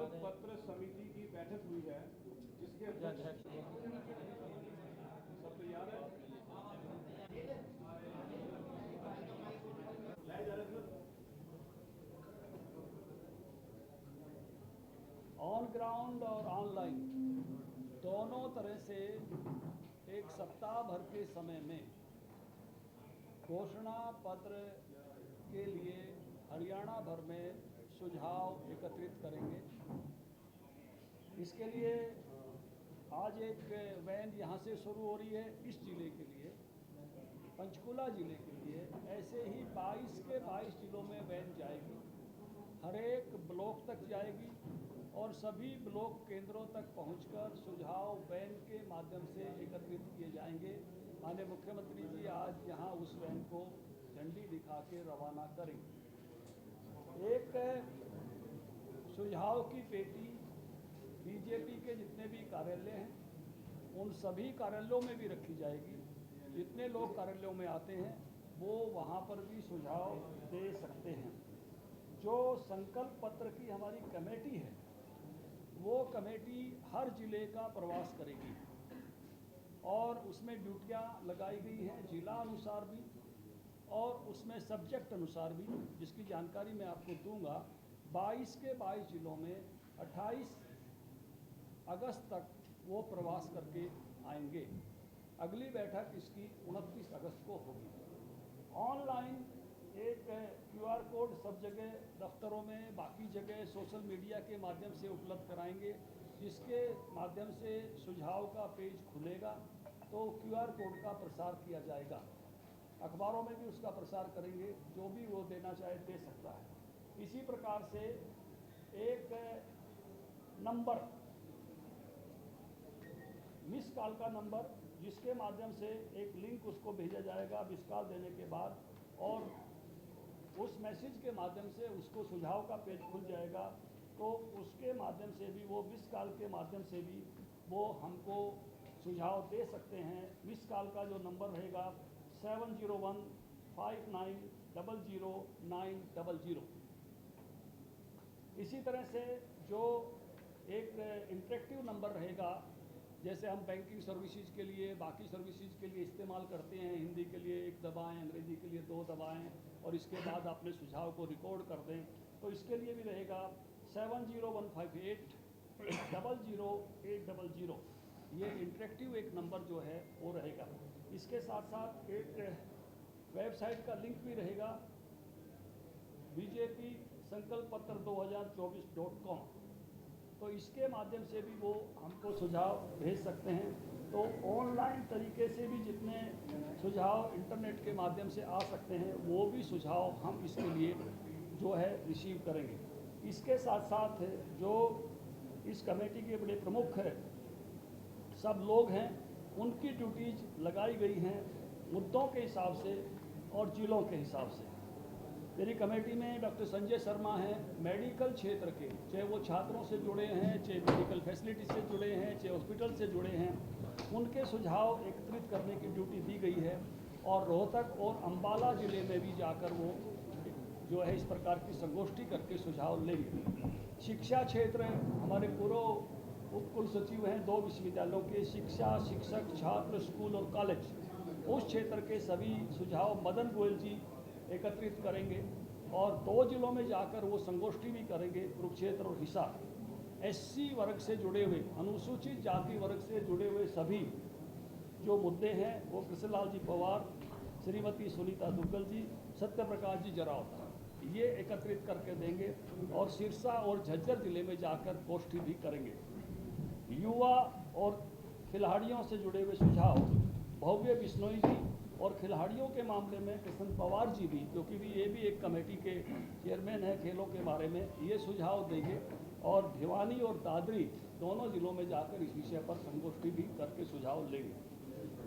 संकल्प पत्र समिति की बैठक हुई है जिसके अध्यक्ष सब तैयार है। ऑन ग्राउंड और ऑनलाइन दोनों तरह से एक सप्ताह भर के समय में घोषणा पत्र के लिए हरियाणा भर में सुझाव एकत्रित करेंगे। इसके लिए आज एक वैन यहाँ से शुरू हो रही है इस जिले के लिए, पंचकुला जिले के लिए। ऐसे ही 22 के 22 जिलों में वैन जाएगी, हर एक ब्लॉक तक जाएगी और सभी ब्लॉक केंद्रों तक पहुंचकर सुझाव वैन के माध्यम से एकत्रित किए जाएंगे। माननीय मुख्यमंत्री जी आज यहाँ उस वैन को झंडी दिखा के रवाना करेंगे। एक सुझाव की पेटी बीजेपी के जितने भी कार्यालय हैं उन सभी कार्यालयों में भी रखी जाएगी। जितने लोग कार्यालयों में आते हैं वो वहाँ पर भी सुझाव दे सकते हैं। जो संकल्प पत्र की हमारी कमेटी है वो कमेटी हर जिले का प्रवास करेगी और उसमें ड्यूटियाँ लगाई गई हैं जिला अनुसार भी और उसमें सब्जेक्ट अनुसार भी, जिसकी जानकारी मैं आपको दूंगा। 22 के 22 जिलों में 28 अगस्त तक वो प्रवास करके आएंगे। अगली बैठक इसकी 29 अगस्त को होगी। ऑनलाइन एक QR कोड सब जगह दफ्तरों में, बाकी जगह सोशल मीडिया के माध्यम से उपलब्ध कराएंगे, जिसके माध्यम से सुझाव का पेज खुलेगा तो QR कोड का प्रसार किया जाएगा। अखबारों में भी उसका प्रसार करेंगे, जो भी वो देना चाहे दे सकता है। इसी प्रकार से एक नंबर, मिस कॉल का नंबर, जिसके माध्यम से एक लिंक उसको भेजा जाएगा मिस कॉल देने के बाद, और उस मैसेज के माध्यम से उसको सुझाव का पेज खुल जाएगा। तो उसके माध्यम से भी वो मिस कॉल के माध्यम से भी वो हमको सुझाव दे सकते हैं। मिस कॉल का जो नंबर रहेगा 7015900900। इसी तरह से जो एक इंटरेक्टिव नंबर रहेगा, जैसे हम बैंकिंग सर्विसेज के लिए, बाकी सर्विसेज के लिए इस्तेमाल करते हैं, हिंदी के लिए 1 दबाएं, अंग्रेजी के लिए 2 दबाएं और इसके बाद अपने सुझाव को रिकॉर्ड कर दें, तो इसके लिए भी रहेगा 7015800800। ये इंटरेक्टिव एक नंबर जो है वो रहेगा। इसके साथ साथ एक वेबसाइट का लिंक भी रहेगा, BJP संकल्प पत्र 2024.com। तो इसके माध्यम से भी वो हमको सुझाव भेज सकते हैं। तो ऑनलाइन तरीके से भी जितने सुझाव इंटरनेट के माध्यम से आ सकते हैं वो भी सुझाव हम इसके लिए जो है रिसीव करेंगे। इसके साथ साथ जो इस कमेटी के बड़े प्रमुख हैं, सब लोग हैं, उनकी ड्यूटीज लगाई गई हैं मुद्दों के हिसाब से और जिलों के हिसाब से। मेरी कमेटी में डॉक्टर संजय शर्मा हैं, मेडिकल क्षेत्र के, चाहे वो छात्रों से जुड़े हैं, चाहे मेडिकल फैसिलिटी से जुड़े हैं, चाहे हॉस्पिटल से जुड़े हैं, उनके सुझाव एकत्रित करने की ड्यूटी दी गई है। और रोहतक और अंबाला ज़िले में भी जाकर वो जो है इस प्रकार की संगोष्ठी करके सुझाव लेंगे। शिक्षा क्षेत्र, हमारे पूर्व उप कुल सचिव हैं 2 विश्वविद्यालयों के, शिक्षा, शिक्षक, छात्र, स्कूल और कॉलेज, उस क्षेत्र के सभी सुझाव मदन गोयल जी एकत्रित करेंगे और 2 जिलों में जाकर वो संगोष्ठी भी करेंगे, कुरुक्षेत्र और हिसार। SC वर्ग से जुड़े हुए, अनुसूचित जाति वर्ग से जुड़े हुए सभी जो मुद्दे हैं वो कृष्णलाल जी पवार, श्रीमती सुनीता दुग्गल जी, सत्य प्रकाश जी जरावत, ये एकत्रित करके देंगे और सिरसा और झज्जर जिले में जाकर गोष्ठी भी करेंगे। युवा और खिलाड़ियों से जुड़े हुए सुझाव भव्य बिश्नोई जी और खिलाड़ियों के मामले में कृष्ण पवार जी भी, क्योंकि ये भी एक कमेटी के चेयरमैन है खेलों के बारे में, ये सुझाव देंगे। और भिवानी और दादरी दोनों जिलों में जाकर इस विषय पर संगोष्ठी भी करके सुझाव लेंगे।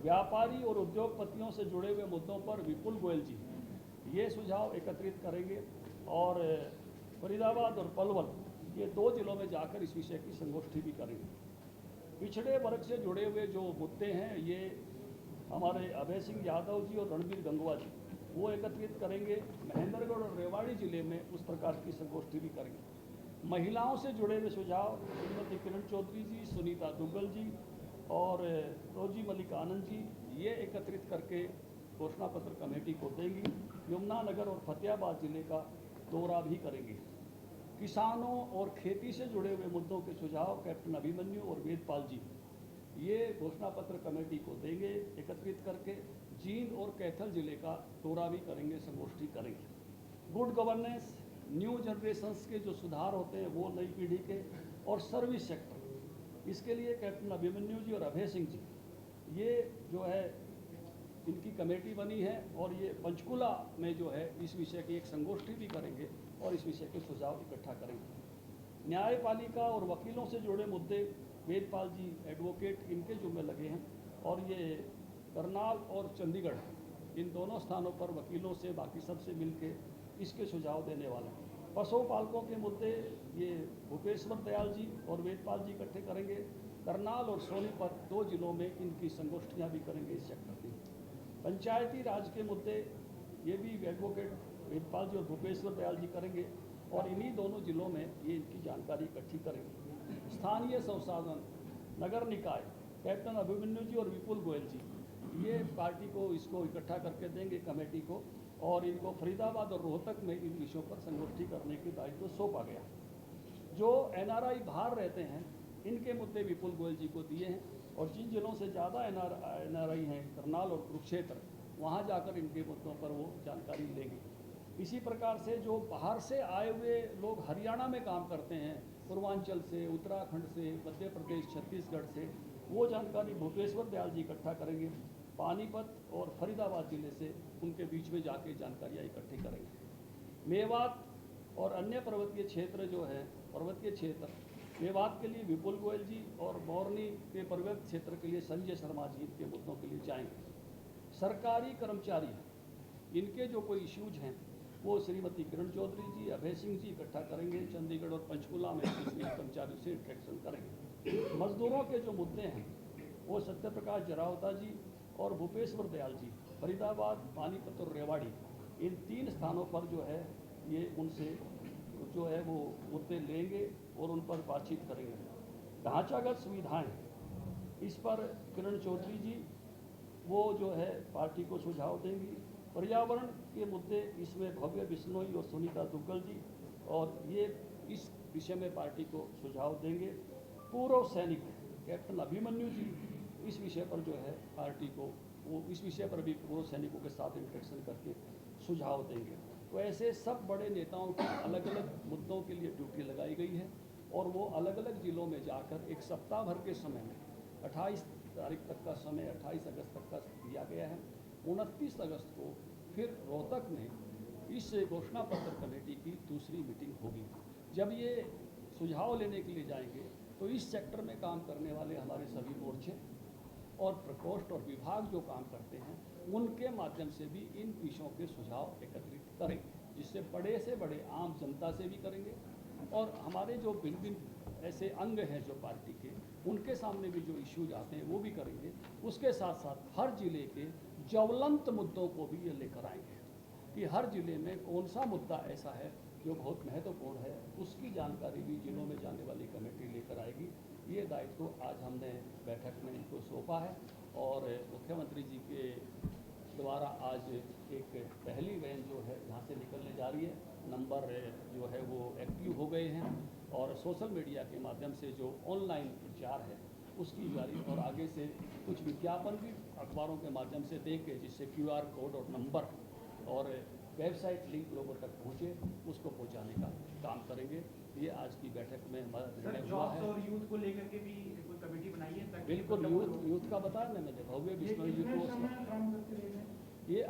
व्यापारी और उद्योगपतियों से जुड़े हुए मुद्दों पर विपुल गोयल जी ये सुझाव एकत्रित करेंगे और फरीदाबाद और पलवल ये 2 जिलों में जाकर इस विषय की संगोष्ठी भी करेंगे। पिछड़े वर्ग से जुड़े हुए जो मुद्दे हैं ये हमारे अभय सिंह यादव जी और रणबीर गंगवा जी वो एकत्रित करेंगे। महेंद्रगढ़ और रेवाड़ी जिले में उस प्रकार की संगोष्ठी भी करेंगे। महिलाओं से जुड़े हुए सुझाव श्रीमती किरण चौधरी जी, सुनीता दुग्गल जी और रोजी मलिक आनंद जी ये एकत्रित करके घोषणा पत्र कमेटी को देंगी। यमुनानगर और फतेहाबाद जिले का दौरा भी करेंगी। किसानों और खेती से जुड़े हुए मुद्दों के सुझाव कैप्टन अभिमन्यु और वेदपाल जी ये घोषणा पत्र कमेटी को देंगे एकत्रित करके। जींद और कैथल जिले का दौरा भी करेंगे, संगोष्ठी करेंगे। गुड गवर्नेंस, न्यू जनरेशंस के जो सुधार होते हैं वो नई पीढ़ी के, और सर्विस सेक्टर, इसके लिए कैप्टन अभिमन्यु जी और अभय सिंह जी ये जो है इनकी कमेटी बनी है, और ये पंचकुला में जो है इस विषय की एक संगोष्ठी भी करेंगे और इस विषय के सुझाव इकट्ठा करेंगे। न्यायपालिका और वकीलों से जुड़े मुद्दे वेदपाल जी एडवोकेट इनके जुम्मे लगे हैं, और ये करनाल और चंडीगढ़ इन दोनों स्थानों पर वकीलों से बाकी सबसे मिलके इसके सुझाव देने वाले हैं। पशुपालकों के मुद्दे ये भूपेश्वर दयाल जी और वेदपाल जी इकट्ठे करेंगे। करनाल और सोनीपत 2 जिलों में इनकी संगोष्ठियाँ भी करेंगे इस सेक्टर की। पंचायती राज के मुद्दे ये भी एडवोकेट वेदपाल जी और भूपेश्वर दयाल जी करेंगे, और इन्हीं दोनों जिलों में ये इनकी जानकारी इकट्ठी करेंगे। स्थानीय संसाधन, नगर निकाय, कैप्टन अभिमन्यु जी और विपुल गोयल जी ये पार्टी को इसको इकट्ठा करके देंगे कमेटी को, और इनको फरीदाबाद और रोहतक में इन विषयों पर संगोष्ठी करने की दायित्व सौंपा गया। जो एनआरआई बाहर रहते हैं इनके मुद्दे विपुल गोयल जी को दिए हैं, और जिन जिलों से ज़्यादा एनआरआई हैं, करनाल और कुरुक्षेत्र, वहाँ जाकर इनके मुद्दों पर वो जानकारी लेंगे। इसी प्रकार से जो बाहर से आए हुए लोग हरियाणा में काम करते हैं, पूर्वांचल से, उत्तराखंड से, मध्य प्रदेश, छत्तीसगढ़ से, वो जानकारी भूपेश्वर दयाल जी इकट्ठा करेंगे। पानीपत और फरीदाबाद जिले से उनके बीच में जाके जानकारियाँ इकट्ठी करेंगे। मेवात और अन्य पर्वतीय क्षेत्र जो है, पर्वतीय क्षेत्र, मेवात के लिए विपुल गोयल जी और मोरनी के पर्वत क्षेत्र के लिए संजय शर्मा जी इनके मुद्दों के लिए जाएंगे। सरकारी कर्मचारी इनके जो कोई इश्यूज हैं वो श्रीमती किरण चौधरी जी, अभय सिंह जी इकट्ठा करेंगे। चंडीगढ़ और पंचकुला में इसलिए कर्मचारियों से इंटरेक्शन करेंगे। मजदूरों के जो मुद्दे हैं वो सत्यप्रकाश जरावता जी और भूपेश्वर दयाल जी फरीदाबाद, पानीपत और रेवाड़ी इन 3 स्थानों पर जो है ये उनसे जो है वो मुद्दे लेंगे और उन पर बातचीत करेंगे। ढांचागत सुविधाएं, इस पर किरण चौधरी जी वो जो है पार्टी को सुझाव देंगी। पर्यावरण के मुद्दे, इसमें भव्य बिश्नोई और सुनीता दुग्गल जी, और ये इस विषय में पार्टी को सुझाव देंगे। पूर्व सैनिक कैप्टन अभिमन्यु जी इस विषय पर जो है पार्टी को वो इस विषय पर भी पूर्व सैनिकों के साथ इंटरेक्शन करके सुझाव देंगे। तो ऐसे सब बड़े नेताओं की अलग अलग मुद्दों के लिए ड्यूटी लगाई गई है, और वो अलग अलग ज़िलों में जाकर एक सप्ताह भर के समय में 28 तारीख तक का समय, 28 अगस्त तक का दिया गया है। 29 अगस्त को फिर रोहतक में इस घोषणा पत्र कमेटी की दूसरी मीटिंग होगी। जब ये सुझाव लेने के लिए जाएंगे तो इस सेक्टर में काम करने वाले हमारे सभी मोर्चे और प्रकोष्ठ और विभाग जो काम करते हैं उनके माध्यम से भी इन विषयों के सुझाव एकत्रित करेंगे, जिससे बड़े से बड़े आम जनता से भी करेंगे, और हमारे जो भिन्न भिन्न ऐसे अंग हैं जो पार्टी के, उनके सामने भी जो इश्यूज आते हैं वो भी करेंगे। उसके साथ साथ हर जिले के ज्वलंत मुद्दों को भी ये लेकर आएंगे कि हर जिले में कौन सा मुद्दा ऐसा है जो बहुत महत्वपूर्ण है, उसकी जानकारी भी जिलों में जाने वाली कमेटी लेकर आएगी। ये दायित्व आज हमने बैठक में इनको सौंपा है, और मुख्यमंत्री जी के द्वारा आज एक पहली वैन जो है यहाँ से निकलने जा रही है। नंबर जो है वो एक्टिव हो गए हैं, और सोशल मीडिया के माध्यम से जो ऑनलाइन प्रचार है उसकी जारी, और आगे से कुछ विज्ञापन भी अखबारों के माध्यम से देंगे, जिससे QR कोड और नंबर और वेबसाइट लिंक लोगों तक पहुँचे, उसको पहुँचाने का काम करेंगे। ये आज की बैठक में हमारा निर्णय हुआ है। और यूथ को लेकर के भी कोई कमेटी बनाई है? बिल्कुल, यूथ का बताया ना मैंने, भव्य बिश्नोई यूथ। ये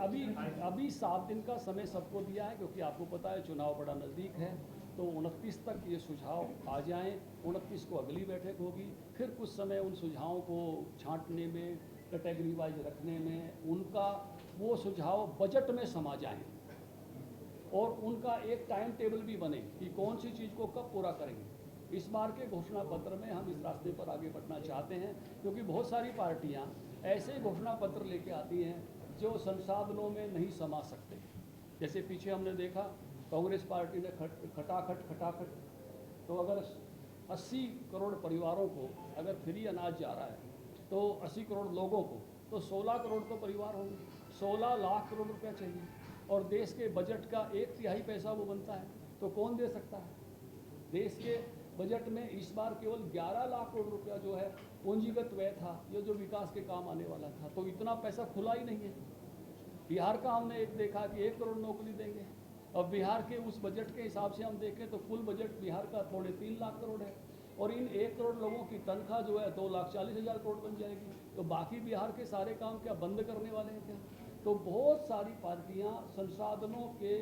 अभी 7 दिन का समय सबको दिया है, क्योंकि आपको पता है चुनाव बड़ा नज़दीक है। तो 29 तक ये सुझाव आ जाएं। 29 को अगली बैठक होगी। फिर कुछ समय उन सुझावों को छांटने में, कैटेगरी वाइज रखने में, उनका वो सुझाव बजट में समा जाएं, और उनका एक टाइम टेबल भी बने कि कौन सी चीज़ को कब पूरा करेंगे। इस बार के घोषणा पत्र में हम इस रास्ते पर आगे बढ़ना चाहते हैं, क्योंकि बहुत सारी पार्टियां ऐसे घोषणा पत्र लेके आती हैं जो संसाधनों में नहीं समा सकते। जैसे पीछे हमने देखा कांग्रेस पार्टी ने खटाखट तो अगर 80 करोड़ परिवारों को अगर फ्री अनाज जा रहा है तो 80 करोड़ लोगों को तो 16 करोड़ तो परिवार होंगे, 16 लाख करोड़ रुपया चाहिए और देश के बजट का 1/3 पैसा वो बनता है, तो कौन दे सकता है? देश के बजट में इस बार केवल 11 लाख करोड़ रुपया जो है पूंजीगत व्यय था, ये जो विकास के काम आने वाला था, तो इतना पैसा खुला ही नहीं है। बिहार का हमने एक देखा कि 1 करोड़ नौकरी देंगे, अब बिहार के उस बजट के हिसाब से हम देखें तो कुल बजट बिहार का 3.5 लाख करोड़ है और इन 1 करोड़ लोगों की तनख्वाह जो है 2,40,000 करोड़ बन जाएगी, तो बाकी बिहार के सारे काम क्या बंद करने वाले हैं क्या? तो बहुत सारी पार्टियां संसाधनों के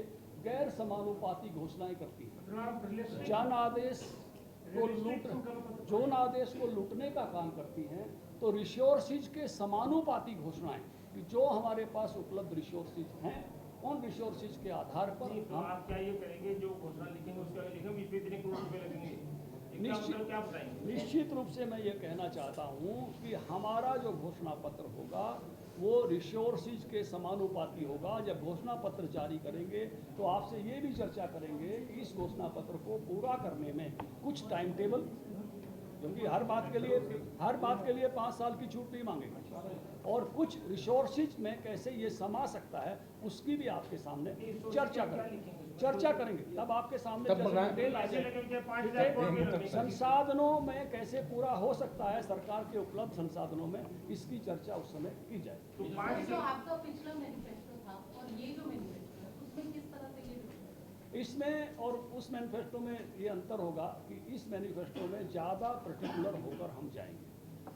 गैर समानुपाती घोषणाएं करती हैं, जन आदेश को लूटने का काम करती हैं, तो रिसोर्सेज के समानुपाती घोषणाएं कि जो हमारे पास उपलब्ध रिसोर्सेज हैं उन रिसोर्सेज के आधार पर तो आप क्या ये करेंगे जो घोषणा लिखेंगे उसके आगे लिखेंगे इतने करोड़ रुपए लगेंगे, क्या बताएंगे? निश्चित रूप से मैं ये कहना चाहता हूँ कि हमारा जो घोषणा पत्र होगा वो रिसोर्सेज के समानुपाती होगा। जब घोषणा पत्र जारी करेंगे तो आपसे ये भी चर्चा करेंगे कि इस घोषणा पत्र को पूरा करने में कुछ टाइम टेबल, क्योंकि हर बात के लिए 5 साल की छूट नहीं मांगेगा, और कुछ रिसोर्सेज में कैसे ये समा सकता है उसकी भी आपके सामने चर्चा करेंगे। तब आपके सामने डिटेल आ जाएगी। संसाधनों में कैसे पूरा हो सकता है, सरकार के उपलब्ध संसाधनों में, इसकी चर्चा उस समय की जाए। तो जो आपका पिछला मैनिफेस्टो था और ये जो मैनिफेस्टो है उसमें किस तरह से ये इसमें और उस मैनिफेस्टो में ये अंतर होगा कि इस मैनिफेस्टो में ज़्यादा पर्टिकुलर होकर हम जाएंगे,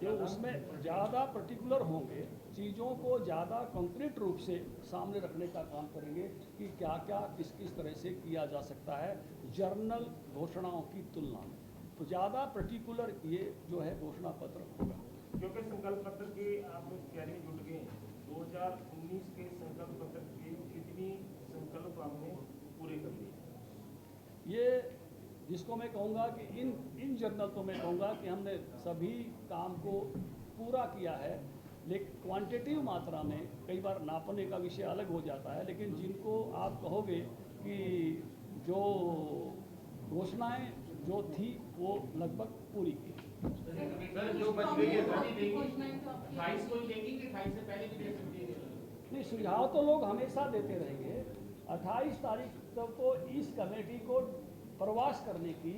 तो उसमें ज़्यादा पर्टिकुलर होंगे, चीज़ों को ज़्यादा कंक्रीट रूप से सामने रखने का काम करेंगे कि क्या क्या किस किस तरह से किया जा सकता है जर्नल घोषणाओं की तुलना में, तो ज़्यादा पर्टिकुलर ये जो है घोषणा पत्र होगा। क्योंकि संकल्प पत्र के आप तैयारी में जुट गए, 2019 के संकल्प पत्र के कितनी संकल्प आपने पूरे कर लिए? ये जिसको मैं कहूँगा कि इन जनरल तो मैं कहूँगा कि हमने सभी काम को पूरा किया है, लेकिन क्वांटिटिव मात्रा में कई बार नापने का विषय अलग हो जाता है, लेकिन जिनको आप कहोगे कि जो घोषणाएं जो थी वो लगभग पूरी की। सर जो बच गई है 28 को देंगे कि 28 से पहले भी दे सकती है? नहीं, सुझाव तो लोग हमेशा देते रहेंगे। 28 तारीख तक तो इस कमेटी को प्रवास करने की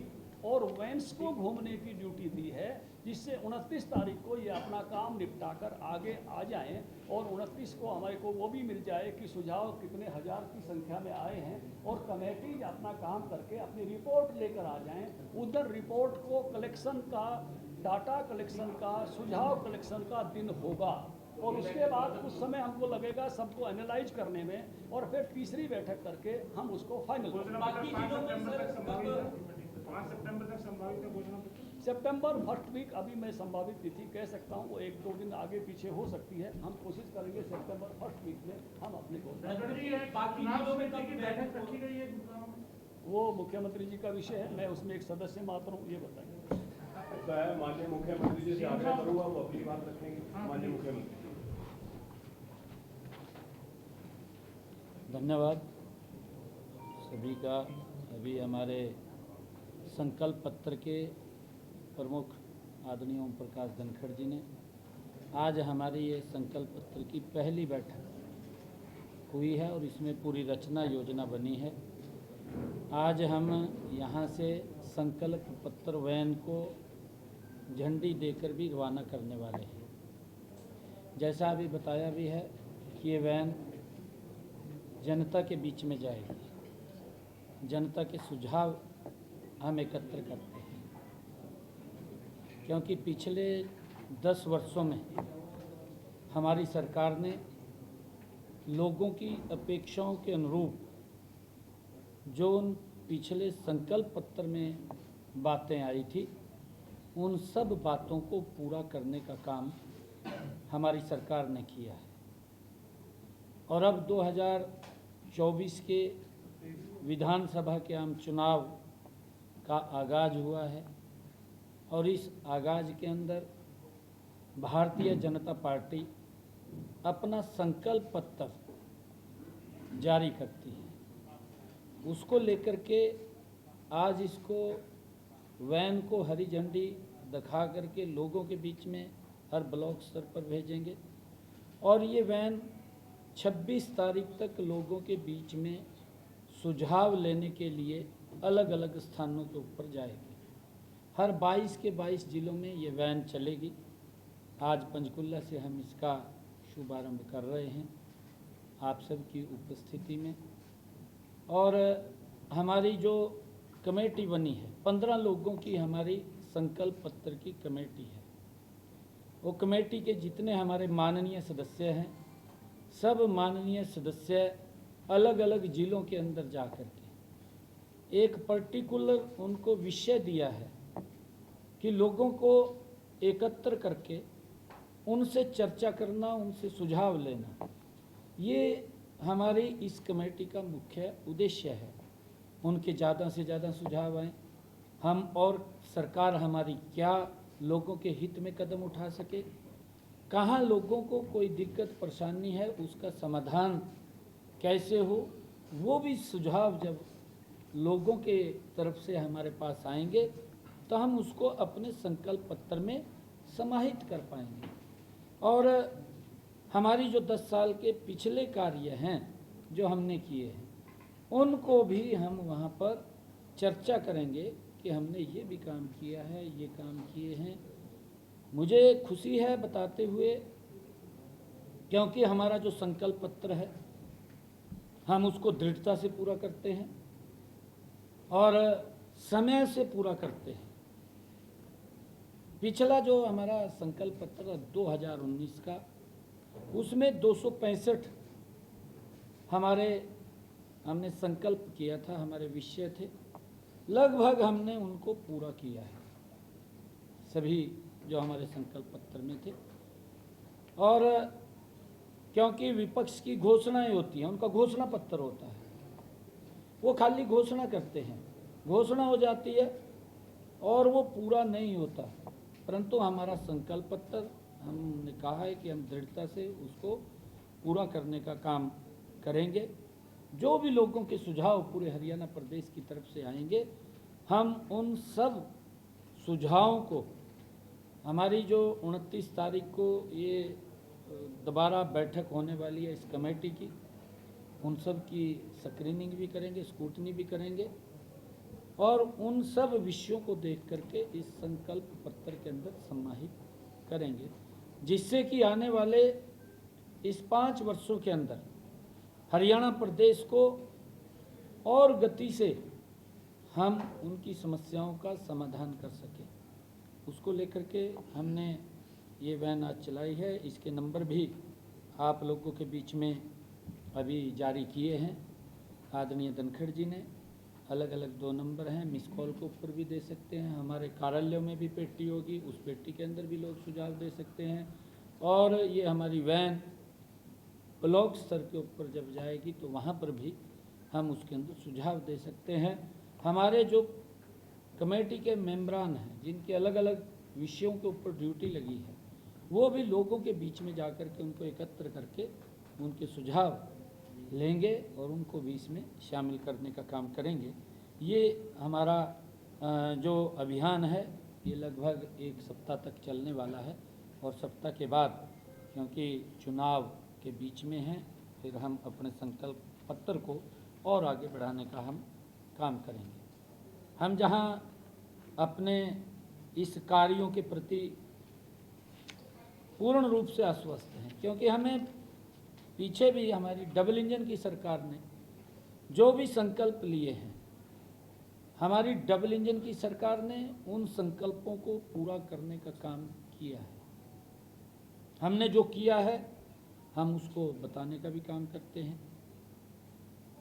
और वैन्स को घूमने की ड्यूटी दी है, जिससे 29 तारीख को ये अपना काम निपटाकर आगे आ जाएं और 29 को हमारे को वो भी मिल जाए कि सुझाव कितने हज़ार की संख्या में आए हैं और कमेटी अपना काम करके अपनी रिपोर्ट लेकर आ जाएं। उधर रिपोर्ट को कलेक्शन का, डाटा कलेक्शन का, सुझाव कलेक्शन का दिन होगा और उसके बाद उस समय हमको लगेगा सबको एनालाइज करने में और फिर तीसरी बैठक करके हम उसको फाइनल करेंगे। 5 सितंबर तक संभावित है घोषणा पत्र? सितंबर फर्स्ट वीक अभी मैं संभावित तिथि कह सकता हूँ, वो 1-2 दिन आगे पीछे हो सकती है। हम कोशिश करेंगे सितंबर फर्स्ट वीक में हम अपने घोषणा, वो मुख्यमंत्री जी का विषय है, मैं उसमें एक सदस्य मात्र हूँ, ये बताएंगे। ऐसा है, माननीय मुख्यमंत्री जी से आग्रह करूँगा वो अपनी बात रखेंगे। माननीय मुख्यमंत्री, धन्यवाद सभी का। अभी हमारे संकल्प पत्र के प्रमुख आदरणीय ओम प्रकाश धनखड़ जी ने आज हमारी ये संकल्प पत्र की पहली बैठक हुई है और इसमें पूरी रचना योजना बनी है। आज हम यहाँ से संकल्प पत्र वैन को झंडी देकर भी रवाना करने वाले हैं। जैसा अभी बताया भी है कि ये वैन जनता के बीच में जाएगी, जनता के सुझाव हम एकत्र करते हैं, क्योंकि पिछले 10 वर्षों में हमारी सरकार ने लोगों की अपेक्षाओं के अनुरूप जो उन पिछले संकल्प पत्र में बातें आई थी उन सब बातों को पूरा करने का काम हमारी सरकार ने किया है। और अब 2024 के विधानसभा के आम चुनाव का आगाज हुआ है और इस आगाज के अंदर भारतीय जनता पार्टी अपना संकल्प पत्र जारी करती है। उसको लेकर के आज इसको वैन को हरी झंडी दिखा करके लोगों के बीच में हर ब्लॉक स्तर पर भेजेंगे और ये वैन 26 तारीख तक लोगों के बीच में सुझाव लेने के लिए अलग अलग स्थानों के ऊपर जाएगी। हर 22 के 22 जिलों में ये वैन चलेगी। आज पंचकुला से हम इसका शुभारंभ कर रहे हैं आप सबकी उपस्थिति में। और हमारी जो कमेटी बनी है 15 लोगों की हमारी संकल्प पत्र की कमेटी है। वो कमेटी के जितने हमारे माननीय सदस्य हैं सब माननीय सदस्य अलग अलग जिलों के अंदर जा कर के एक पर्टिकुलर उनको विषय दिया है कि लोगों को एकत्र करके उनसे चर्चा करना, उनसे सुझाव लेना, ये हमारी इस कमेटी का मुख्य उद्देश्य है। उनके ज़्यादा से ज़्यादा सुझाव आएँ, हम और सरकार हमारी क्या लोगों के हित में कदम उठा सके, कहाँ लोगों को कोई दिक्कत परेशानी है उसका समाधान कैसे हो, वो भी सुझाव जब लोगों के तरफ से हमारे पास आएंगे तो हम उसको अपने संकल्प पत्र में समाहित कर पाएंगे। और हमारी जो 10 साल के पिछले कार्य हैं जो हमने किए हैं उनको भी हम वहाँ पर चर्चा करेंगे कि हमने ये भी काम किया है, ये काम किए हैं। मुझे खुशी है बताते हुए, क्योंकि हमारा जो संकल्प पत्र है हम उसको दृढ़ता से पूरा करते हैं और समय से पूरा करते हैं। पिछला जो हमारा संकल्प पत्र 2019 का, उसमें 265 हमने संकल्प किया था, हमारे विषय थे, लगभग हमने उनको पूरा किया है सभी जो हमारे संकल्प पत्र में थे। और क्योंकि विपक्ष की घोषणाएं होती हैं, उनका घोषणा पत्र होता है, वो खाली घोषणा करते हैं, घोषणा हो जाती है और वो पूरा नहीं होता। परंतु हमारा संकल्प पत्र हमने कहा है कि हम दृढ़ता से उसको पूरा करने का काम करेंगे। जो भी लोगों के सुझाव पूरे हरियाणा प्रदेश की तरफ से आएंगे, हम उन सब सुझावों को, हमारी जो 29 तारीख को ये दोबारा बैठक होने वाली है इस कमेटी की, उन सब की स्क्रीनिंग भी करेंगे, स्क्रूटनी भी करेंगे और उन सब विषयों को देख करके इस संकल्प पत्र के अंदर समाहित करेंगे, जिससे कि आने वाले इस 5 वर्षों के अंदर हरियाणा प्रदेश को और गति से हम उनकी समस्याओं का समाधान कर सकें, उसको लेकर के हमने ये वैन आज चलाई है। इसके नंबर भी आप लोगों के बीच में अभी जारी किए हैं आदरणीय धनखड़ जी ने। अलग अलग 2 नंबर हैं, मिस कॉल के ऊपर भी दे सकते हैं। हमारे कार्यालयों में भी पेटी होगी, उस पेटी के अंदर भी लोग सुझाव दे सकते हैं। और ये हमारी वैन ब्लॉक स्तर के ऊपर जब जाएगी तो वहाँ पर भी हम उसके अंदर सुझाव दे सकते हैं। हमारे जो कमेटी के मेंबरान हैं जिनके अलग अलग विषयों के ऊपर ड्यूटी लगी है, वो भी लोगों के बीच में जाकर के उनको एकत्र करके उनके सुझाव लेंगे और उनको भी इसमें शामिल करने का काम करेंगे। ये हमारा जो अभियान है ये लगभग 1 सप्ताह तक चलने वाला है और सप्ताह के बाद, क्योंकि चुनाव के बीच में हैं, फिर हम अपने संकल्प पत्र को और आगे बढ़ाने का हम काम करेंगे। हम जहां अपने इस कार्यों के प्रति पूर्ण रूप से आश्वस्त हैं, क्योंकि हमें पीछे भी हमारी डबल इंजन की सरकार ने जो भी संकल्प लिए हैं, हमारी डबल इंजन की सरकार ने उन संकल्पों को पूरा करने का काम किया है। हमने जो किया है हम उसको बताने का भी काम करते हैं।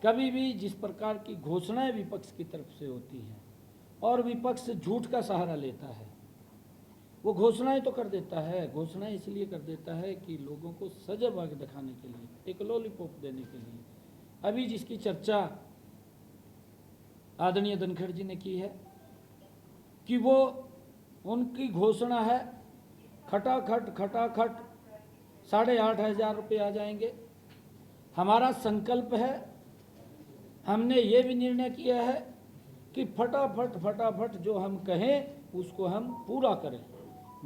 कभी भी जिस प्रकार की घोषणाएं विपक्ष की तरफ से होती हैं और विपक्ष झूठ का सहारा लेता है, वो घोषणाएं तो कर देता है, घोषणाएं इसलिए कर देता है कि लोगों को सजग दिखाने के लिए, एक लॉलीपॉप देने के लिए। अभी जिसकी चर्चा आदरणीय धनखड़ जी ने की है कि वो उनकी घोषणा है खटाखट 8,500 रुपये आ जाएंगे। हमारा संकल्प है, हमने ये भी निर्णय किया है कि फटाफट जो हम कहें उसको हम पूरा करें,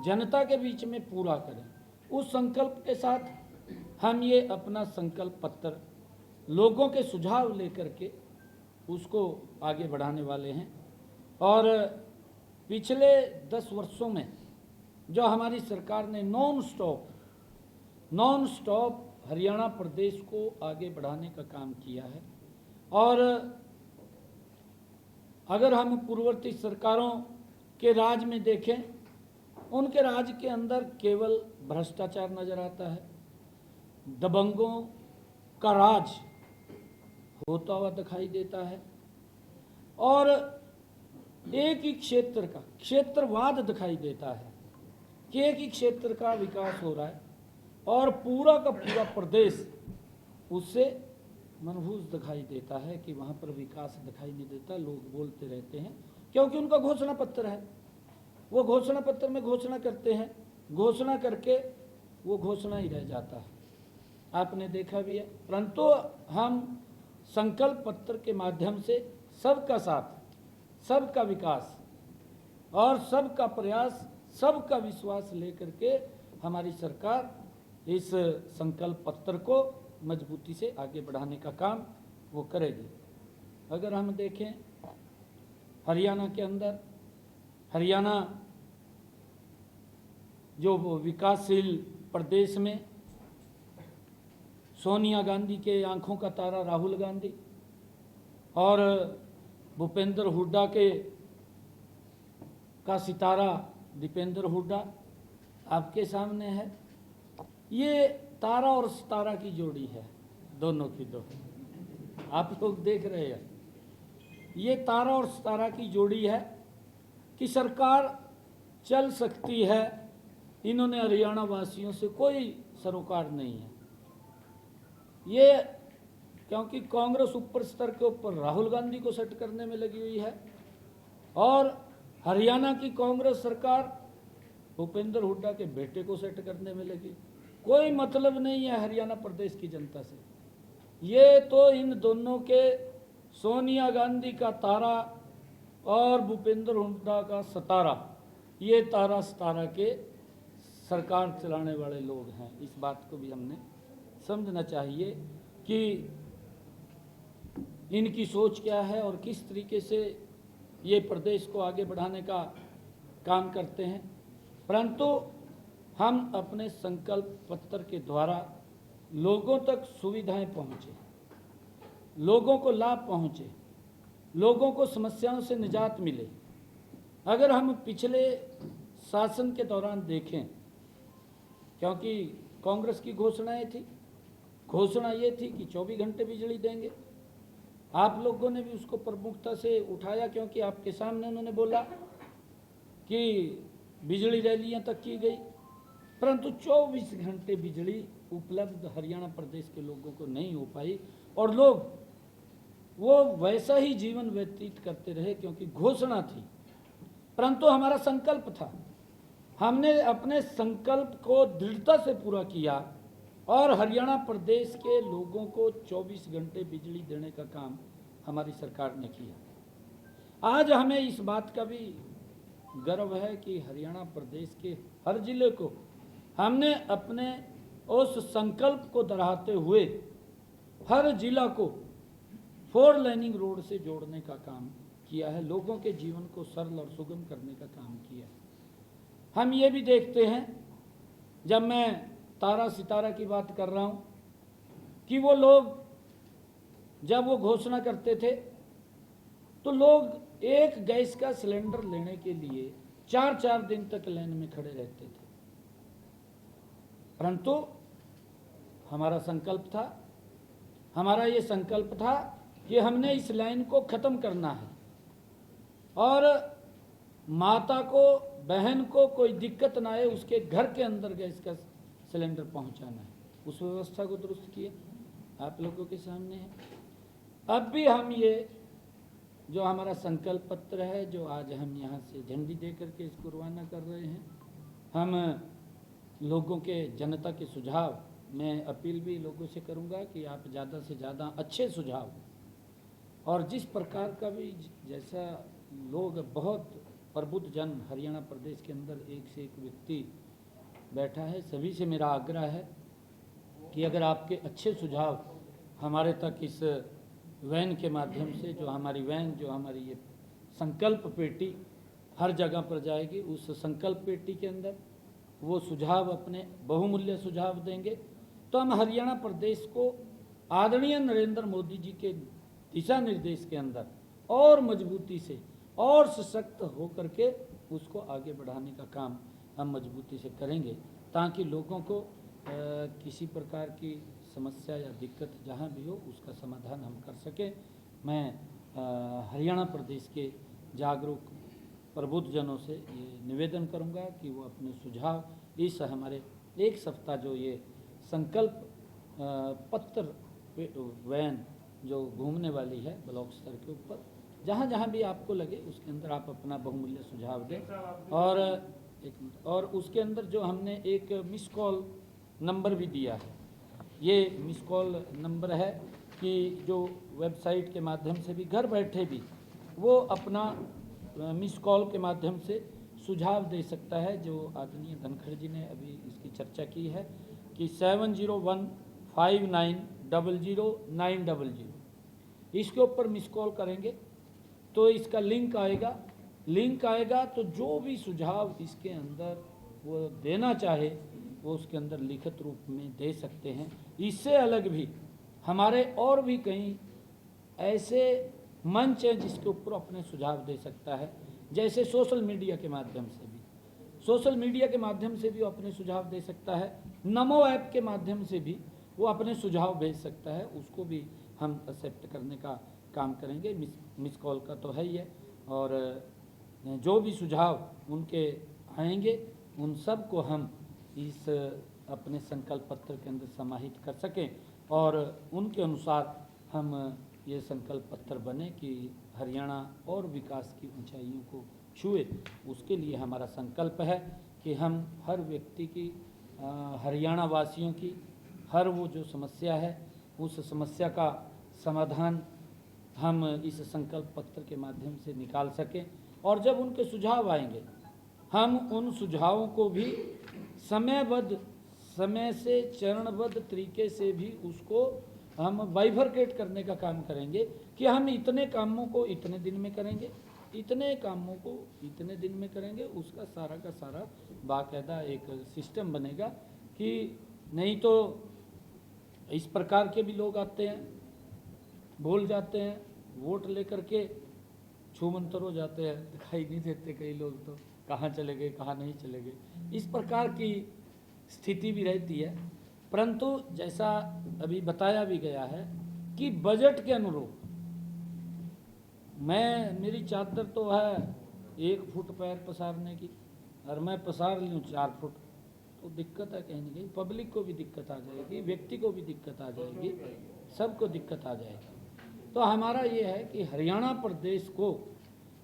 जनता के बीच में पूरा करें। उस संकल्प के साथ हम ये अपना संकल्प पत्र लोगों के सुझाव लेकर के उसको आगे बढ़ाने वाले हैं। और पिछले 10 वर्षों में जो हमारी सरकार ने नॉन स्टॉप हरियाणा प्रदेश को आगे बढ़ाने का काम किया है। और अगर हम पूर्ववर्ती सरकारों के राज में देखें, उनके राज के अंदर केवल भ्रष्टाचार नजर आता है, दबंगों का राज होता हुआ दिखाई देता है और एक ही क्षेत्र का क्षेत्रवाद दिखाई देता है कि एक ही क्षेत्र का विकास हो रहा है और पूरा का पूरा प्रदेश उससे मनहूस दिखाई देता है कि वहाँ पर विकास दिखाई नहीं देता। लोग बोलते रहते हैं क्योंकि उनका घोषणा पत्र है, वो घोषणा पत्र में घोषणा करते हैं, घोषणा करके वो घोषणा ही रह जाता है, आपने देखा भी है। परंतु हम संकल्प पत्र के माध्यम से सबका साथ, सबका विकास और सबका प्रयास, सबका विश्वास लेकर के हमारी सरकार इस संकल्प पत्र को मजबूती से आगे बढ़ाने का काम वो करेगी। अगर हम देखें हरियाणा के अंदर, हरियाणा जो विकासशील प्रदेश में सोनिया गांधी के आंखों का तारा राहुल गांधी और भूपेंद्र हुड्डा का सितारा दीपेंद्र हुड्डा आपके सामने है। ये तारा और सितारा की जोड़ी है, दोनों की दो, आप लोग देख रहे हैं। ये तारा और सितारा की जोड़ी है कि सरकार चल सकती है, इन्होंने हरियाणा वासियों से कोई सरोकार नहीं है। ये क्योंकि कांग्रेस ऊपर स्तर के ऊपर राहुल गांधी को सेट करने में लगी हुई है और हरियाणा की कांग्रेस सरकार भूपेंद्र हुड्डा के बेटे को सेट करने में लगी। कोई मतलब नहीं है हरियाणा प्रदेश की जनता से। ये तो इन दोनों के, सोनिया गांधी का तारा और भूपेंद्र हुड्डा का सितारा, ये तारा सितारा के सरकार चलाने वाले लोग हैं। इस बात को भी हमने समझना चाहिए कि इनकी सोच क्या है और किस तरीके से ये प्रदेश को आगे बढ़ाने का काम करते हैं। परंतु हम अपने संकल्प पत्र के द्वारा लोगों तक सुविधाएं पहुंचे, लोगों को लाभ पहुंचे, लोगों को समस्याओं से निजात मिले। अगर हम पिछले शासन के दौरान देखें, क्योंकि कांग्रेस की घोषणाएं थी, घोषणा ये थी कि 24 घंटे बिजली देंगे। आप लोगों ने भी उसको प्रमुखता से उठाया क्योंकि आपके सामने उन्होंने बोला कि बिजली रैलियां तक की गई, परंतु 24 घंटे बिजली उपलब्ध हरियाणा प्रदेश के लोगों को नहीं हो पाई और लोग वो वैसा ही जीवन व्यतीत करते रहे क्योंकि घोषणा थी। परंतु हमारा संकल्प था, हमने अपने संकल्प को दृढ़ता से पूरा किया और हरियाणा प्रदेश के लोगों को 24 घंटे बिजली देने का काम हमारी सरकार ने किया। आज हमें इस बात का भी गर्व है कि हरियाणा प्रदेश के हर जिले को हमने अपने उस संकल्प को दोहराते हुए हर जिला को 4 लाइनिंग रोड से जोड़ने का काम किया है, लोगों के जीवन को सरल और सुगम करने का काम किया है। हम ये भी देखते हैं, जब मैं तारा सितारा की बात कर रहा हूँ, कि वो लोग जब वो घोषणा करते थे तो लोग एक गैस का सिलेंडर लेने के लिए 4-4 दिन तक लाइन में खड़े रहते थे। परंतु हमारा संकल्प था, हमारा ये संकल्प था कि हमने इस लाइन को ख़त्म करना है और माता को, बहन को कोई दिक्कत ना आए, उसके घर के अंदर गैस का सिलेंडर पहुंचाना है। उस व्यवस्था को दुरुस्त किया, आप लोगों के सामने है। अब भी हम ये जो हमारा संकल्प पत्र है, जो आज हम यहाँ से झंडी दे करके इसको रवाना कर रहे हैं, हम लोगों के, जनता के सुझाव, मैं अपील भी लोगों से करूँगा कि आप ज़्यादा से ज़्यादा अच्छे सुझाव और जिस प्रकार का भी जैसा लोग बहुत प्रबुद्ध जन हरियाणा प्रदेश के अंदर एक से एक व्यक्ति बैठा है, सभी से मेरा आग्रह है कि अगर आपके अच्छे सुझाव हमारे तक इस वैन के माध्यम से, जो हमारी वैन, जो हमारी ये संकल्प पेटी हर जगह पर जाएगी, उस संकल्प पेटी के अंदर वो सुझाव अपने बहुमूल्य सुझाव देंगे, तो हम हरियाणा प्रदेश को आदरणीय नरेंद्र मोदी जी के दिशा निर्देश के अंदर और मजबूती से और सशक्त होकर के उसको आगे बढ़ाने का काम हम मजबूती से करेंगे, ताकि लोगों को किसी प्रकार की समस्या या दिक्कत जहाँ भी हो उसका समाधान हम कर सकें। मैं हरियाणा प्रदेश के जागरूक प्रबुद्ध जनों से ये निवेदन करूंगा कि वो अपने सुझाव इस हमारे एक सप्ताह जो ये संकल्प पत्र वैन जो घूमने वाली है ब्लॉक स्तर के ऊपर, जहाँ जहाँ भी आपको लगे उसके अंदर आप अपना बहुमूल्य सुझाव दें। और एक मिनट, और उसके अंदर जो हमने एक मिस कॉल नंबर भी दिया है, ये मिस कॉल नंबर है कि जो वेबसाइट के माध्यम से भी घर बैठे भी वो अपना मिस कॉल के माध्यम से सुझाव दे सकता है। जो आदरणीय धनखड़ जी ने अभी इसकी चर्चा की है कि 7015900900 इसके ऊपर मिस कॉल करेंगे तो इसका लिंक आएगा तो जो भी सुझाव इसके अंदर वो देना चाहे वो उसके अंदर लिखित रूप में दे सकते हैं। इससे अलग भी हमारे और भी कई ऐसे मंच हैं जिसके ऊपर अपने सुझाव दे सकता है, जैसे सोशल मीडिया के माध्यम से भी वो अपने सुझाव दे सकता है। नमो ऐप के माध्यम से भी वो अपने सुझाव भेज सकता है, उसको भी हम एक्सेप्ट करने का काम करेंगे। मिस कॉल का तो है ही है, और जो भी सुझाव उनके आएंगे उन सब को हम इस अपने संकल्प पत्र के अंदर समाहित कर सकें और उनके अनुसार हम ये संकल्प पत्र बने कि हरियाणा और विकास की ऊंचाइयों को छुए। उसके लिए हमारा संकल्प है कि हम हर व्यक्ति की, हरियाणा वासियों की हर वो जो समस्या है उस समस्या का समाधान हम इस संकल्प पत्र के माध्यम से निकाल सकें। और जब उनके सुझाव आएंगे हम उन सुझावों को भी समयबद्ध, समय से चरणबद्ध तरीके से भी उसको हम बाइफरकेट करने का काम करेंगे कि हम इतने कामों को इतने दिन में करेंगे, इतने कामों को इतने दिन में करेंगे। उसका सारा का सारा बाकायदा एक सिस्टम बनेगा कि नहीं तो इस प्रकार के भी लोग आते हैं, बोल जाते हैं, वोट लेकर के छूमंतर हो जाते हैं, दिखाई नहीं देते कई लोग, तो कहाँ चले गए कहाँ नहीं चले गए, इस प्रकार की स्थिति भी रहती है। परंतु जैसा अभी बताया भी गया है कि बजट के अनुरूप मेरी चादर तो है 1 फुट पैर पसारने की और मैं पसार लूँ 4 फुट, तो दिक्कत है कहीं ना कहीं। पब्लिक को भी दिक्कत आ जाएगी, व्यक्ति को भी दिक्कत आ जाएगी, सबको दिक्कत आ जाएगी। तो हमारा ये है कि हरियाणा प्रदेश को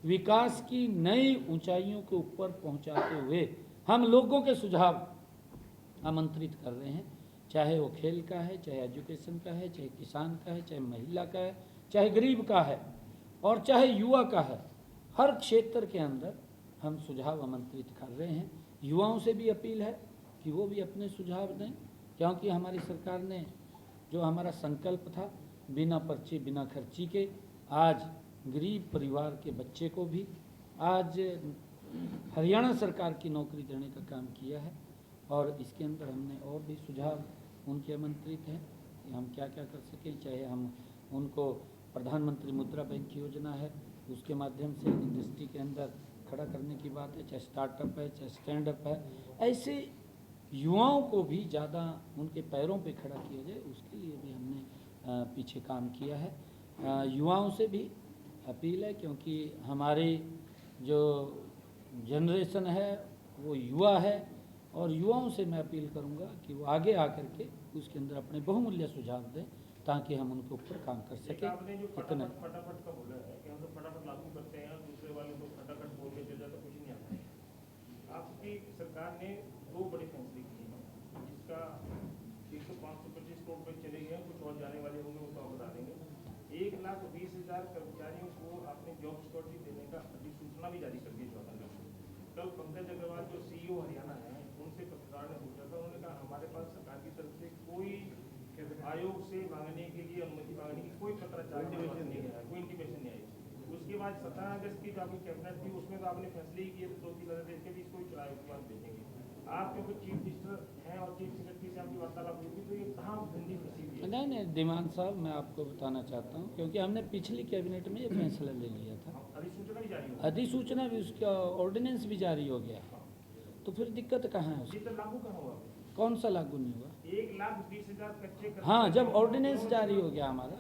विकास की नई ऊंचाइयों के ऊपर पहुंचाते हुए हम लोगों के सुझाव आमंत्रित कर रहे हैं, चाहे वो खेल का है, चाहे एजुकेशन का है, चाहे किसान का है, चाहे महिला का है, चाहे गरीब का है और चाहे युवा का है। हर क्षेत्र के अंदर हम सुझाव आमंत्रित कर रहे हैं। युवाओं से भी अपील है कि वो भी अपने सुझाव दें, क्योंकि हमारी सरकार ने जो हमारा संकल्प था बिना पर्ची बिना खर्ची के आज गरीब परिवार के बच्चे को भी आज हरियाणा सरकार की नौकरी देने का काम किया है। और इसके अंदर हमने और भी सुझाव उनके आमंत्रित हैं कि हम क्या क्या कर सकें, चाहे हम उनको प्रधानमंत्री मुद्रा बैंक योजना है उसके माध्यम से इंडस्ट्री के अंदर खड़ा करने की बात है, चाहे स्टार्टअप है, चाहे स्टैंड अप है, ऐसे युवाओं को भी ज़्यादा उनके पैरों पे खड़ा किया जाए, उसके लिए भी हमने पीछे काम किया है। युवाओं से भी अपील है, क्योंकि हमारी जो जनरेशन है वो युवा है, और युवाओं से मैं अपील करूंगा कि वो आगे आकर के उसके अंदर अपने बहुमूल्य सुझाव दें ताकि हम उनके ऊपर काम कर सकें। आपने जो इतना फटाफट का बोला है कि हम तो फटाफट लागू करते हैं और दूसरे वाले को फटाफट बोल के चल जाता, कुछ नहीं आता है। आपकी सरकार ने 2 बड़े फैसले किए हैं, जिसका 525 करोड़ रुपये चले गए, कुछ और जाने वाले होंगे वो तो आप बता देंगे। 1,20,000 जॉब सिक्योरिटी देने का अधिसूचना भी जारी कर दी 14 अगस्त को। कल पंकज अग्रवाल जो CEO हरियाणा है, उनसे पत्रकार ने पूछा था, उन्होंने कहा हमारे पास सरकार की तरफ से कोई आयोग से मांगने के लिए अनुमति मांगने की कोई पत्राचार नहीं है, कोई इंटीमेशन नहीं आई। उसके बाद 17 अगस्त की जो आपकी कैबिनेट थी उसमें तो आपने फैसले ही किए 2-3 हजार देश के बीच कोई चुनाव के बाद भेजेंगे। आप क्योंकि चीफ मिनिस्टर हैं और चीफ सेक्रेटरी से आपकी वार्तालाप हुई थी, तो ये कहाँ बंदी फंसी हुई है? नहीं, दिमान साहब, मैं आपको बताना चाहता हूँ, क्योंकि हमने पिछली कैबिनेट में ये फैसला ले लिया था। अधिसूचना भी जारी हो अधिसूचना भी, उसका ऑर्डिनेंस भी जारी हो गया, तो फिर दिक्कत कहाँ है उसकी? ये तो लागू कहाँ हुआ? कौन सा लागू नहीं हुआ? 1,20,000 कच्चे हाँ, जब ऑर्डिनेंस जारी हो गया हमारा,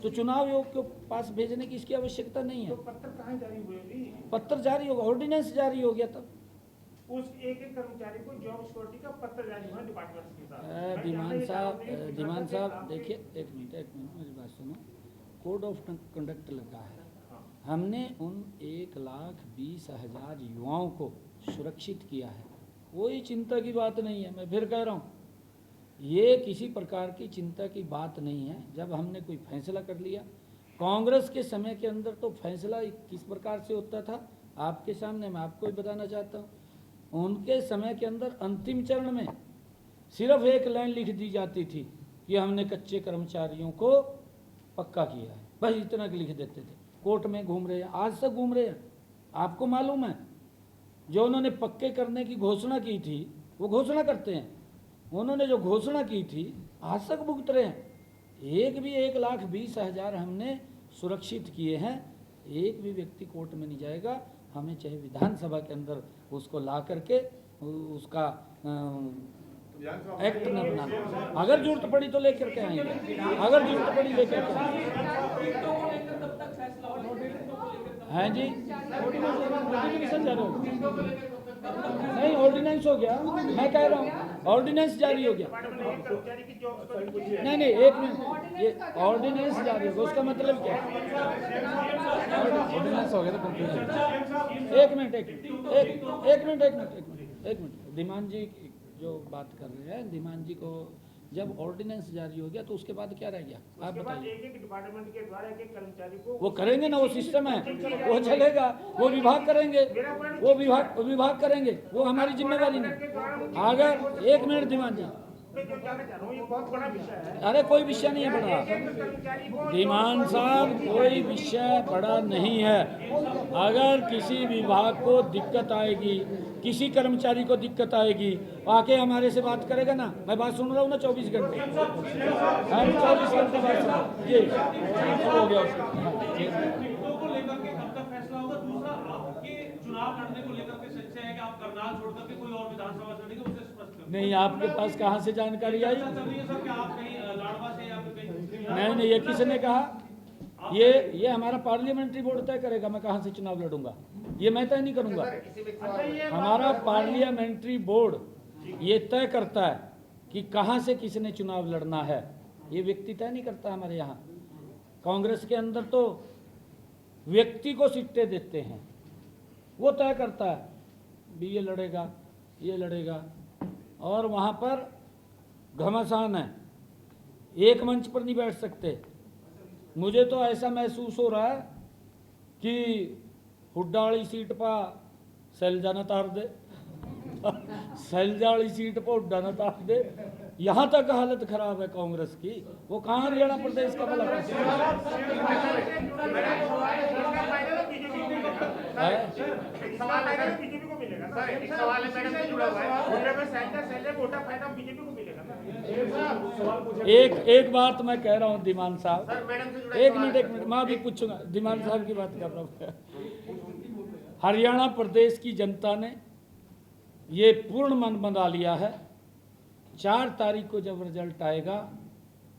तो चुनाव आयोग के पास भेजने की इसकी आवश्यकता नहीं है। तो पत्र कहाँ जारी हुए अभी? पत्र जारी होगा, ऑर्डिनेंस जारी हो गया तब। उस एक कर्मचारी को जॉब सिक्योरिटी का पत्र जारी हुआ डिपार्टमेंट के साथ। दिमान साहब देखिए, एक मिनट मेरी बात सुनो। कोड ऑफ कंडक्ट लगा है, हमने उन 1,20,000 युवाओं को सुरक्षित किया है, कोई चिंता की बात नहीं है। मैं फिर कह रहा हूँ, ये किसी प्रकार की चिंता की बात नहीं है। जब हमने कोई फैसला कर लिया, कांग्रेस के समय के अंदर तो फैसला किस प्रकार से होता था आपके सामने मैं आपको भी बताना चाहता हूँ। उनके समय के अंदर अंतिम चरण में सिर्फ एक लाइन लिख दी जाती थी कि हमने कच्चे कर्मचारियों को पक्का किया है, बस इतना लिख देते थे। कोर्ट में घूम रहे हैं, आज तक घूम रहे हैं। आपको मालूम है, जो उन्होंने पक्के करने की घोषणा की थी, वो घोषणा करते हैं, उन्होंने जो घोषणा की थी आज तक भुगत रहे हैं। एक भी 1,20,000 हमने सुरक्षित किए हैं, एक भी व्यक्ति कोर्ट में नहीं जाएगा। हमें चाहे विधानसभा के अंदर उसको ला करके उसका एक्ट न बनाना, अगर जरूरत पड़ी तो लेकर के आएंगे, अगर जरूरत पड़ी लेकर के आएंगे। हैं जी, नोटिफिकेशन जारी हो गया? नहीं, ऑर्डिनेंस हो गया। मैं कह रहा हूँ ऑर्डिनेंस जारी हो गया। नहीं, एक मिनट, ये ऑर्डिनेंस जारी हो गया, उसका मतलब क्या? ऑर्डिनेंस हो गया तो कंफ्यूजन। एक मिनट, दिमान जी जो बात कर रहे हैं, दिमान जी को जब ऑर्डिनेंस जारी हो गया तो उसके बाद क्या रह गया आप बताइए? एक डिपार्टमेंट के द्वारा एक कर्मचारी को वो करेंगे ना, वो सिस्टम है, वो चलेगा, वो विभाग करेंगे, वो विभाग करेंगे, वो हमारी जिम्मेदारी नहीं। अगर एक मिनट दिमान जी, बहुत बड़ा विषय है। अरे कोई विषय नहीं है बड़ा दिमान साहब, कोई विषय बड़ा नहीं है। अगर किसी विभाग को दिक्कत आएगी, किसी कर्मचारी को दिक्कत आएगी, आके हमारे से बात करेगा ना। मैं बात सुन रहा हूँ ना 24 घंटे, हम 24 घंटे बात सुन जी हो गया को लेकर के कब तक फैसला होगा? दूसरा, आपके चुनाव लड़ने को लेकर के सच्चा है कि आप करनाल छोड़ करके कोई और विधानसभा चुनेंगे, उसे स्पष्ट करें। नहीं, आपके पास कहाँ से जानकारी आई? सर, क्या आप कहीं लाडवा से या फिर कहीं? नहीं, ये किसने कहा? ये हमारा पार्लियामेंट्री बोर्ड तय करेगा मैं कहाँ से चुनाव लड़ूंगा, ये मैं तय नहीं करूंगा। हमारा पार्लियामेंट्री बोर्ड ये तय करता है कि कहाँ से किसने चुनाव लड़ना है, ये व्यक्ति तय नहीं करता। हमारे यहाँ कांग्रेस के अंदर तो व्यक्ति को सीटें देते हैं, वो तय करता है भी ये लड़ेगा, ये लड़ेगा, और वहाँ पर घमासान है, एक मंच पर नहीं बैठ सकते। मुझे तो ऐसा महसूस हो रहा है कि हुड्डा वाली सीट पर सैलजा न तार दे, सैलजा वाली सीट पर हुड्डा न तार दे। यहाँ तक हालत खराब है कांग्रेस की, वो कहाँ हरियाणा प्रदेश का भला है? बीजेपी को मिलेगा ना। एक सवाल है मैडम से जुड़ा हुआ है, वोटा फायदा बीजेपी को मिलेगा ना। एक बात मैं कह रहा हूँ दिमान साहब, एक मिनट मैं भी पूछूंगा, दिमान साहब की बात कर रहा हूँ। हरियाणा प्रदेश की जनता ने ये पूर्ण मन बना लिया है, 4 तारीख को जब रिजल्ट आएगा,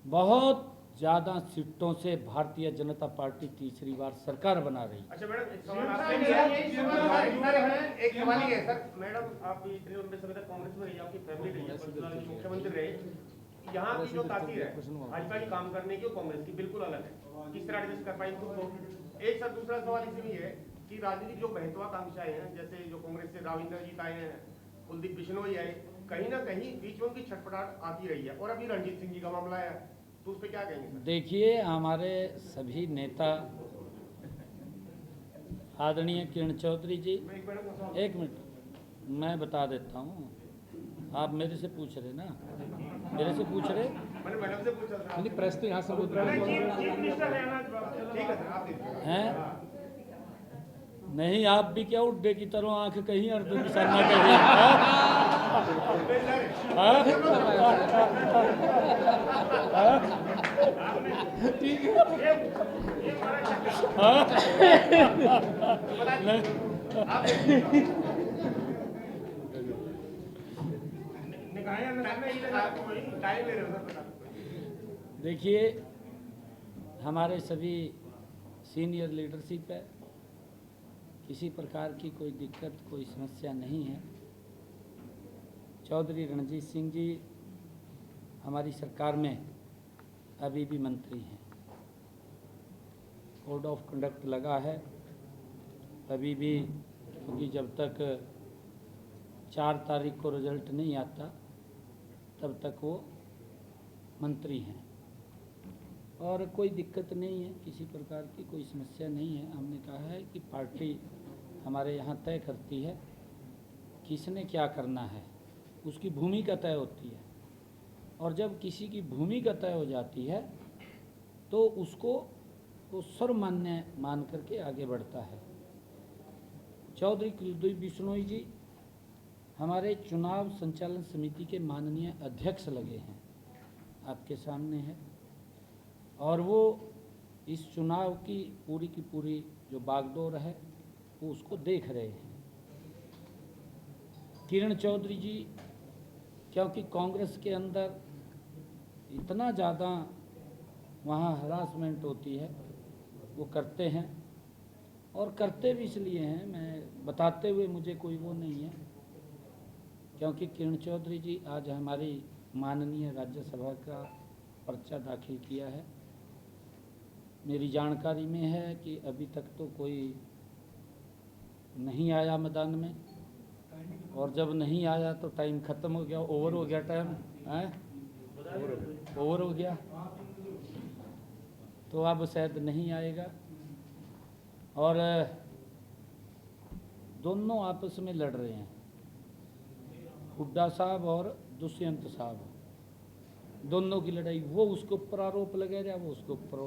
बहुत ज़्यादा सीटों से भारतीय जनता पार्टी तीसरी बार सरकार बना रही है। अच्छा मैडम, एक सवाल ही है सर। मैडम, आप इतने लंबे समय तक कांग्रेस में रही, आपकी फैमिली रही है, मुख्यमंत्री रहे, यहाँ की जो तासीर है भाजपा की काम करने की और कांग्रेस की बिल्कुल अलग है, किस तरह एडजस्ट कर पाएंगे तो? एक सर, दूसरा सवाल इसलिए है कि राजनीतिक जो महत्वाकांक्षाएं हैं, जैसे जो कांग्रेस से राव इंद्रजीत आए हैं, कुलदीप बिश्नोई आए, कहीं ना कहीं बीच में उनकी छटपटाहट आती रही है, और अभी रणजीत सिंह जी का मामला है, तो उस पर क्या कहेंगे सर? देखिए, हमारे सभी नेता आदरणीय किरण चौधरी जी, मैं एक मैडम का सवाल- एक मिनट मैं बता देता हूँ। आप मेरे से पूछ रहे ना, मेरे से पूछ रहे मैंने मैडम से पूछा था। नहीं, प्रेस तो यहाँ सबूत नहीं, चीफ मिनिस्टर है ना, ठीक है सर, आप दीजिए। हैं? नहीं, आप भी क्या उड्डे की तरह आंख कहीं और दो निशाना कहीं, हाँ? ठीक है। हाँ? नहीं, निकाय अनुसार में ये टाइम ले रहे हो सर, बता दो। देखिए, हमारे सभी सीनियर लीडरशिप है, किसी प्रकार की कोई दिक्कत, कोई समस्या नहीं है। चौधरी रणजीत सिंह जी हमारी सरकार में अभी भी मंत्री हैं। कोड ऑफ कंडक्ट लगा है अभी भी, क्योंकि जब तक 4 तारीख को रिजल्ट नहीं आता तब तक वो मंत्री हैं और कोई दिक्कत नहीं है, किसी प्रकार की कोई समस्या नहीं है। हमने कहा है कि पार्टी हमारे यहाँ तय करती है किसने क्या करना है, उसकी भूमिका तय होती है और जब किसी की भूमिका तय हो जाती है तो उसको वो सर्वमान्य मान करके आगे बढ़ता है। चौधरी कुलदीप बिश्नोई जी हमारे चुनाव संचालन समिति के माननीय अध्यक्ष लगे हैं, आपके सामने है, और वो इस चुनाव की पूरी जो बागडोर है वो उसको देख रहे हैं। किरण चौधरी जी क्योंकि कांग्रेस के अंदर इतना ज़्यादा वहाँ हरासमेंट होती है, वो करते हैं और करते भी इसलिए हैं, मैं बताते हुए मुझे कोई वो नहीं है, क्योंकि किरण चौधरी जी आज हमारी माननीय राज्यसभा का पर्चा दाखिल किया है। मेरी जानकारी में है कि अभी तक तो कोई नहीं आया मैदान में, और जब नहीं आया तो टाइम ख़त्म हो गया, ओवर हो गया टाइम, ओवर हो गया, तो अब शायद नहीं आएगा। और दोनों आपस में लड़ रहे हैं, हुड्डा साहब और दुष्यंत साहब, दोनों की लड़ाई, वो उसके ऊपर आरोप लगा रहा, वो उसके ऊपर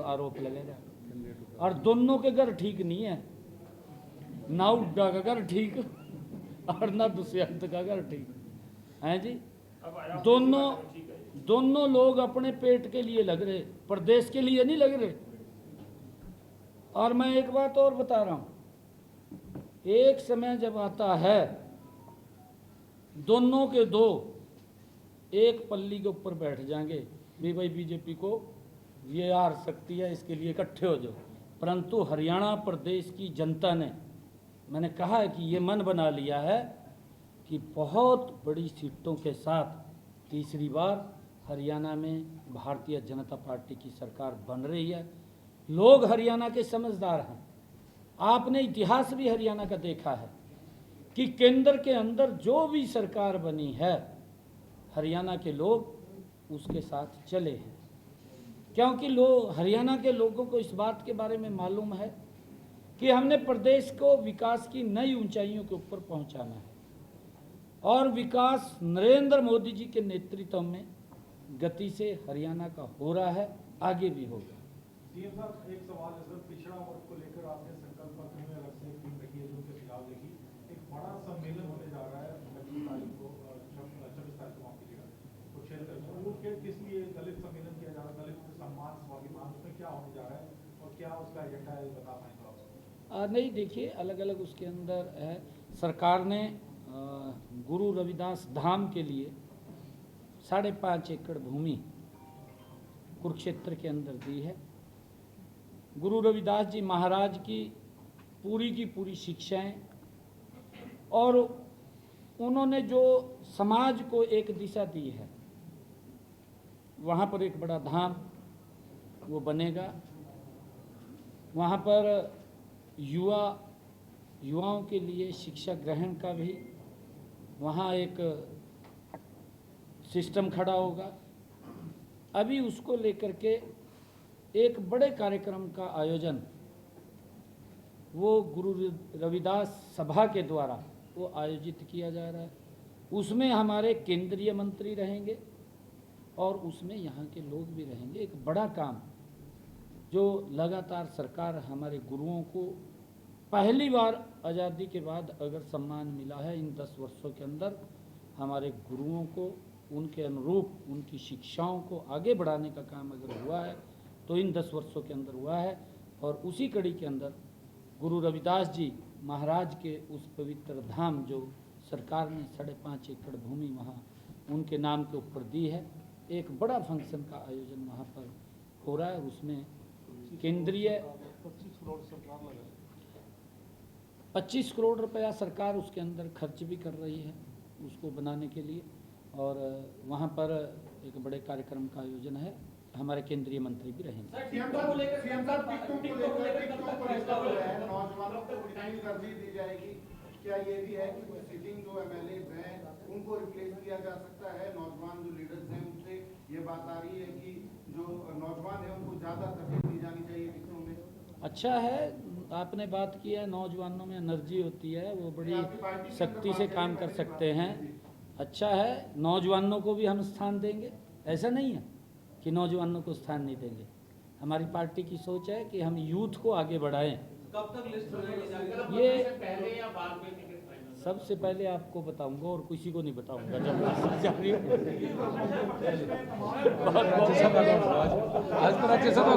आरोप लगा रहा, और दोनों के घर ठीक नहीं है, ना हुड्डा का घर ठीक और ना दुष्यंत का घर ठीक है जी। दोनों लोग अपने पेट के लिए लग रहे, प्रदेश के लिए नहीं लग रहे। और मैं एक बात और बता रहा हूँ, एक समय जब आता है दोनों के दो एक पल्ली के ऊपर बैठ जाएंगे भी भाई बीजेपी को ये हार सकती है, इसके लिए इकट्ठे हो जाओ। परंतु हरियाणा प्रदेश की जनता ने, मैंने कहा है कि ये मन बना लिया है कि बहुत बड़ी सीटों के साथ तीसरी बार हरियाणा में भारतीय जनता पार्टी की सरकार बन रही है। लोग हरियाणा के समझदार हैं, आपने इतिहास भी हरियाणा का देखा है कि केंद्र के अंदर जो भी सरकार बनी है हरियाणा के लोग उसके साथ चले हैं, क्योंकि हरियाणा के लोगों को इस बात के बारे में मालूम है कि हमने प्रदेश को विकास की नई ऊंचाइयों के ऊपर पहुंचाना है, और विकास नरेंद्र मोदी जी के नेतृत्व में गति से हरियाणा का हो रहा है, आगे भी होगा। सीएम साहब, एक सवाल है सर, पिछड़ा वर्ग को लेकर आपने संकल्प पत्र में अलग से टीम रखी है जो उनके सुझाव देगी। एक बड़ा सम्मेलन होने जा रहा है 26 तारीख को, 26 तारीख को माफ कीजिएगा, कुरुक्षेत्र में। वो किस लिए दलित सम्मेलन किया जा रहा है, दलित सम्मान स्वाभिमान, उसमें क्या होने जा रहा है और क्या उसका एजेंडा है, बता पाएंगे आप? नहीं, देखिए अलग अलग उसके अंदर है। सरकार ने गुरु रविदास धाम के लिए 5.5 एकड़ भूमि कुरुक्षेत्र के अंदर दी है। गुरु रविदास जी महाराज की पूरी शिक्षाएं, और उन्होंने जो समाज को एक दिशा दी है, वहाँ पर एक बड़ा धाम वो बनेगा। वहाँ पर युवाओं के लिए शिक्षा ग्रहण का भी वहाँ एक सिस्टम खड़ा होगा। अभी उसको लेकर के एक बड़े कार्यक्रम का आयोजन वो गुरु रविदास सभा के द्वारा वो आयोजित किया जा रहा है। उसमें हमारे केंद्रीय मंत्री रहेंगे और उसमें यहाँ के लोग भी रहेंगे। एक बड़ा काम जो लगातार सरकार हमारे गुरुओं को पहली बार आज़ादी के बाद अगर सम्मान मिला है इन 10 वर्षों के अंदर, हमारे गुरुओं को उनके अनुरूप उनकी शिक्षाओं को आगे बढ़ाने का काम अगर हुआ है तो इन 10 वर्षों के अंदर हुआ है। और उसी कड़ी के अंदर गुरु रविदास जी महाराज के उस पवित्र धाम जो सरकार ने 5.5 एकड़ भूमि वहाँ उनके नाम के ऊपर दी है, एक बड़ा फंक्शन का आयोजन वहाँ पर हो रहा है। उसमें केंद्रीय 25 करोड़ सरकार लगा 25 करोड़ रुपया सरकार उसके अंदर खर्च भी कर रही है उसको बनाने के लिए। और वहाँ पर एक बड़े कार्यक्रम का आयोजन है, हमारे केंद्रीय मंत्री भी रहेंगे। नौजवानों को डिजाइन तरजीह दी जाएगी, क्या ये भी है कि कुछ सिटिंग जो एमएलए हैं उनको रिप्लेस किया जा सकता है? नौजवान जो लीडर्स हैं उनसे ये बात आ रही है कि जो नौजवान है उनको ज़्यादा तरजीह दी जानी चाहिए टिकटों में। अच्छा है, आपने बात की है, नौजवानों में एनर्जी होती है, वो बड़ी सख्ती से काम कर सकते हैं। अच्छा है, नौजवानों को भी हम स्थान देंगे, ऐसा नहीं है कि नौजवानों को स्थान नहीं देंगे। हमारी पार्टी की सोच है कि हम यूथ को आगे बढ़ाएं। कब तक लिस्ट बनाई जाएगी? ये पहले या बाद में टिकट फाइनल? सबसे पहले आपको बताऊंगा और किसी को नहीं बताऊंगा जब लिस्ट जारी होगी। आज तो राज्यसभा